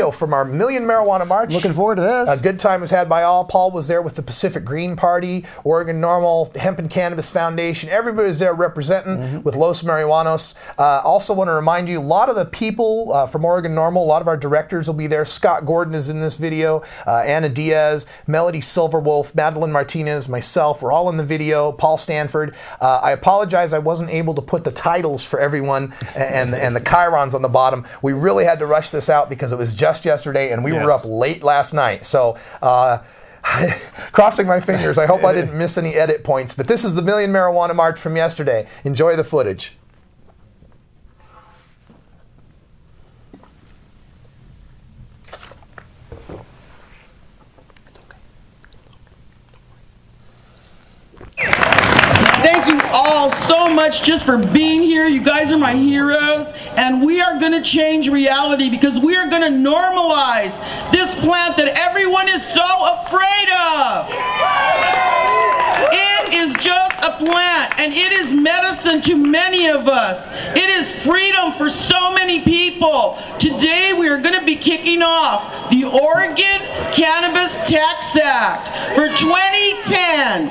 video from our Million Marijuana March. Looking forward to this. A good time was had by all. Paul was there with the Pacific Green Party, Oregon NORML, Hemp and Cannabis Foundation. Everybody was there representing with Los Marihuanos. Also want to remind you, a lot of the people from Oregon NORML, a lot of our directors will be there. Scott Gordon is in this video, Anna Diaz, Melody Silverwolf, Madeline Martinez, myself. We're all in the video. Paul Stanford. I apologize I wasn't able to put the titles for everyone and the chyrons on the bottom. We really had to rush this out because it was just yesterday and we were up late last night. So crossing my fingers, I hope I didn't miss any edit points. But this is the Million Marijuana March from yesterday. Enjoy the footage. Thank you all so much just for being here. You guys are my heroes. And we are going to change reality because we are going to normalize this plant that everyone is so afraid of. It is just a plant, and it is medicine to many of us. It is freedom for so many people. Today we are going to be kicking off the Oregon Cannabis Tax Act for 2010.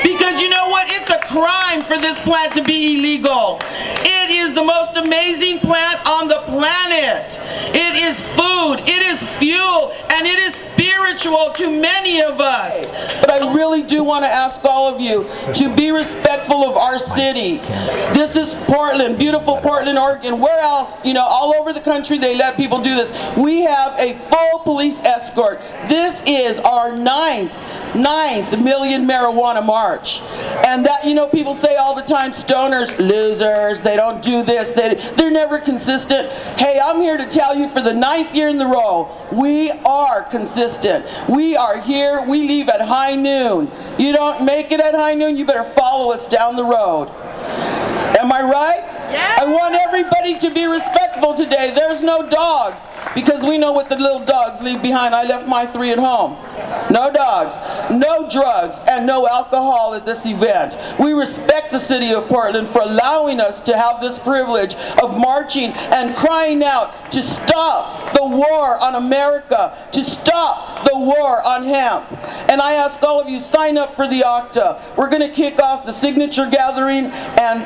Because you know what? It's a crime for this plant to be illegal. It is the most amazing plant on the planet. It is food, it is fuel, and it is spiritual to many of us. But I really do want to ask all of you to be respectful of our city. This is Portland, beautiful Portland, Oregon. Where else? You know, all over the country they let people do this. We have a full police escort. This is our ninth Million Marijuana March. And that, you know, people say all the time, stoners, losers, they don't do this, they're never consistent. Hey, I'm here to tell you for the 9th year in the row, we are consistent. We are here, we leave at high noon. You don't make it at high noon, you better follow us down the road. Am I right? Yeah. I want everybody to be respectful today. There's no dogs, because we know what the little dogs leave behind. I left my 3 at home. No dogs, no drugs, and no alcohol at this event. We respect the city of Portland for allowing us to have this privilege of marching and crying out to stop the war on America, to stop the war on hemp. And I ask all of you, sign up for the Octa. We're going to kick off the signature gathering, and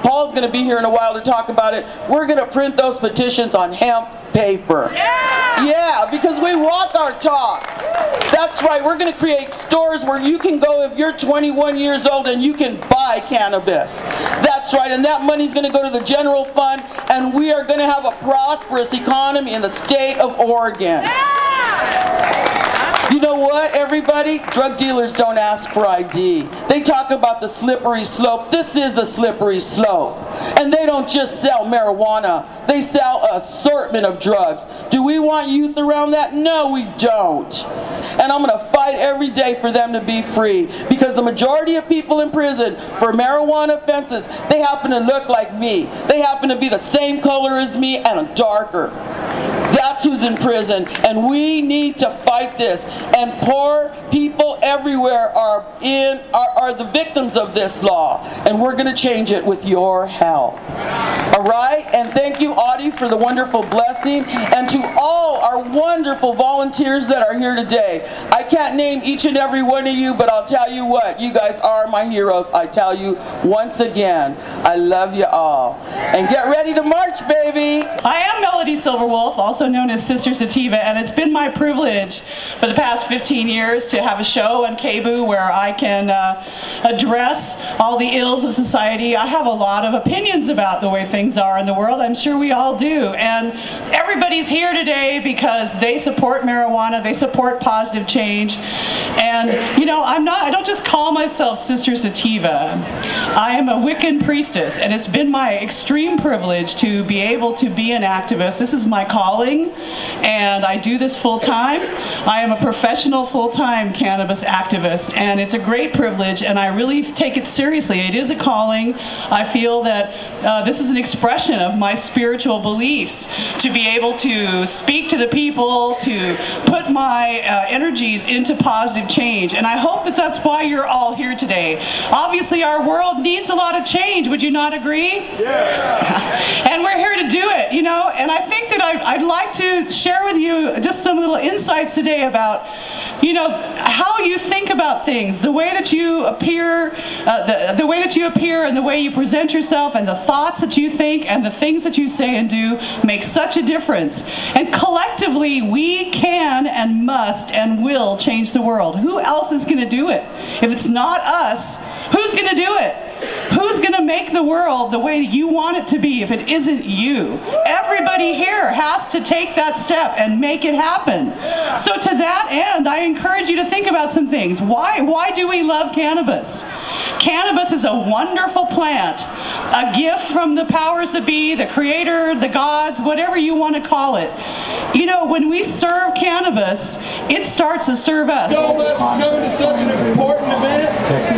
Paul's going to be here in a while to talk about it. We're going to print those petitions on hemp paper. Yeah, because we walk our talk. That's right, we're going to create stores where you can go if you're 21 years old and you can buy cannabis. That's right, and that money's going to go to the general fund, and we are going to have a prosperous economy in the state of Oregon. You know what, everybody? Drug dealers don't ask for ID. They talk about the slippery slope. This is a slippery slope. And they don't just sell marijuana. They sell an assortment of drugs. Do we want youth around that? No, we don't. And I'm going to fight every day for them to be free. Because the majority of people in prison for marijuana offenses, they happen to look like me. They happen to be the same color as me and darker. That's who's in prison, and we need to fight this. And poor people everywhere are the victims of this law, and we're going to change it with your help. All right? And thank you, Audie, for the wonderful blessing, and to all our wonderful volunteers that are here today. I can't name each and every one of you, but I'll tell you what, you guys are my heroes. I tell you once again, I love you all. And get ready to march, baby! I am Melody Silverwolf, also known as Sister Sativa, and it's been my privilege for the past 15 years to have a show on KBOO where I can address all the ills of society. I have a lot of opinions about the way things are in the world. I'm sure we all do. And everybody's here today because they support marijuana, they support positive change. And you know, I don't just call myself Sister Sativa. I am a Wiccan priestess, and it's been my extreme privilege to be able to be an activist. This is my calling, and I do this full time. I am a professional full-time cannabis activist, and it's a great privilege, and I really take it seriously. It is a calling. I feel that this is an expression of my spiritual beliefs, to be able to speak to the people, to put my energies into positive change, and I hope that that's why you're all here today. Obviously, our world needs a lot of change. Would you not agree? Yes. And we're here to do it, you know, and I think that I'd like to share share with you just some little insights today about, you know, how you think about things, the way that you appear, the way that you appear and the way you present yourself and the thoughts that you think and the things that you say and do make such a difference. And collectively, we can and must and will change the world. Who else is going to do it? If it's not us, who's going to do it? Who's going to make the world the way you want it to be if it isn't you? Everybody here has to take that step and make it happen. So to that end, I encourage you to think about some things. Why do we love cannabis? Cannabis is a wonderful plant, a gift from the powers that be, the creator, the gods, whatever you want to call it. You know, when we serve cannabis, it starts to serve us. So much for coming to such an important event.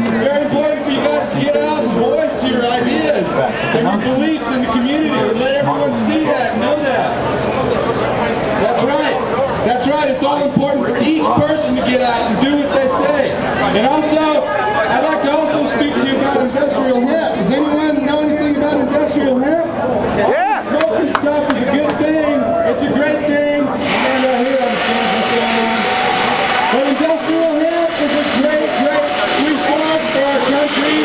It's very important for you guys to get out and voice your ideas and your beliefs in the community and let everyone see that and know that. That's right. That's right. It's all important for each person to get out and do what they say. And also, I'd like to also speak to you about industrial hemp. Does anyone know anything about industrial hemp? Yeah. Smoking stuff is a good thing. It's a great thing. And here understands what's going on. But industrial hemp is a great, great resource for our country,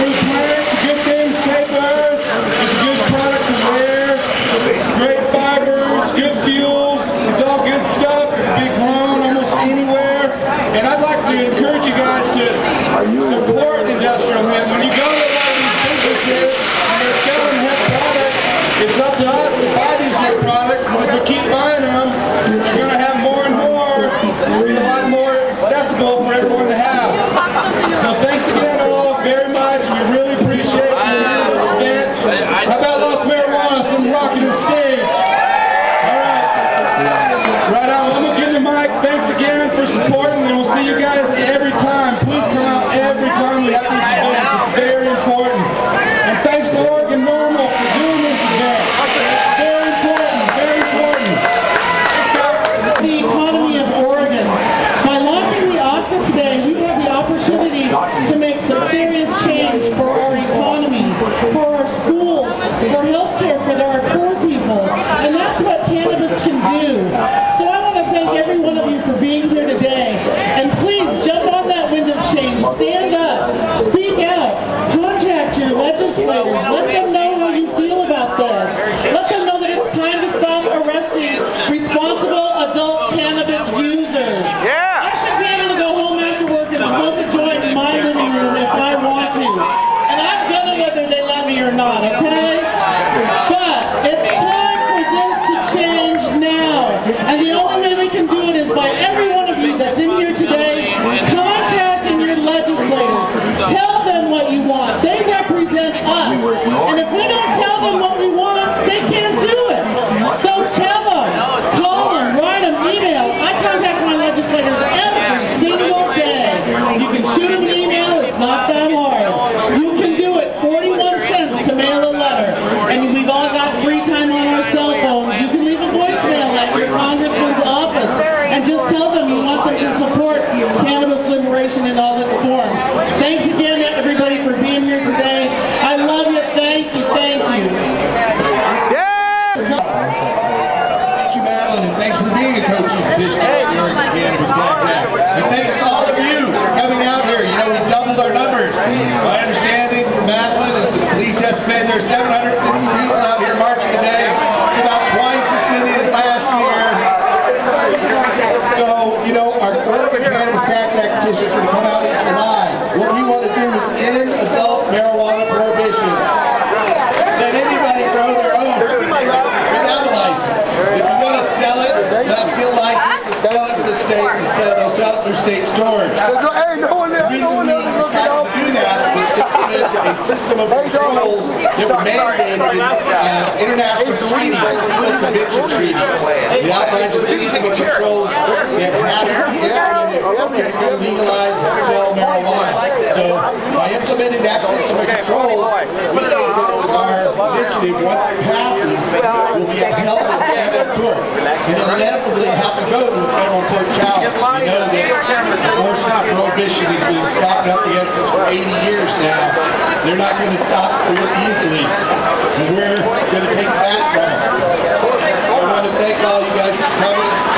for the planet. It's a good thing, safe earth. It's a good product to wear. It's great fibers, good fuels. It's all good stuff. It can be grown almost anywhere. And I'd like to encourage you guys to support industrial hemp. When you go to a lot of these businesses and they're selling hemp products, it's up to us to buy these hemp products. And if we keep buying them, we're going to have more and more. It'll be a lot more accessible for everyone to have. So thanks again all very much. We really appreciate this event. How about Lost Marijuana, some rocking the stage? All right. Right on. I'm going to give the mic. Thanks again for supporting, and we'll see you guys every time. Please come out every time we have these events. It's very important. And thanks to Oregon NORML for doing this event. Very important. Very important. Let's go. The economy of Oregon. By launching the OCTA today, we have the opportunity to make some serious change for our economy, for our schools, for healthcare, for our poor people. And that's what cannabis can do. So I want to thank every one of you for being here today. And please jump on that wind of change. Stand up. Speak out. Contact your legislators. Let them know how you feel about this. Let them know that it's time to stop arresting responsible adult cannabis users. I should be able to go home after work and smoke a joint in my living room if I want to. And I'm gonna whether they let me or not, okay? But it's time for this to change now. And the only way we can do it is by every one of you that's in here today contacting your legislators. Tell them what you want. They represent us. And if we don't tell them what we want, they can't do it. So tell them. Call them. Write them. Email. I contact my legislators every single day. You can shoot an email. It's not that hard. You can do it. 41 cents to mail a letter. And we've all got free time on our cell phones. You can leave a voicemail at your congressman's office and just tell them you want them to support cannabis liberation in all its forms. Thanks again, everybody, for being here today. I love you. Thank you. Thank you. Thank you, Madeline, and thanks for being a coach of the district of Oregon Cannabis Tax Act. And thanks to all of you for coming out here. You know, we've doubled our numbers. My understanding from Madeline is that the police estimate there are 750 people out here marching today. It's about twice as many as last year. So, you know, our Oregon Cannabis Tax Act petition is going to come out in July. What we want to do is end adult marijuana prohibition. Let anybody grow their own without a license. If you want to sell it, you have to get a license and sell it to the state and they'll sell it through state stores. The reason we decided to do that was to implement a system of controls that were mandated in international treaties, legal conviction treaty. It outlines a system of controls that have to be implemented if you're going to legalize and sell marijuana. So by implementing that system of controls, we think that our initiative, once it passes, will be upheld in federal court. And it'll inevitably have to go to a federal court challenge. We know that forces of prohibition has been backed up against us for 80 years now. They're not going to stop real easily. And we're going to take that from them. I want to thank all you guys for coming.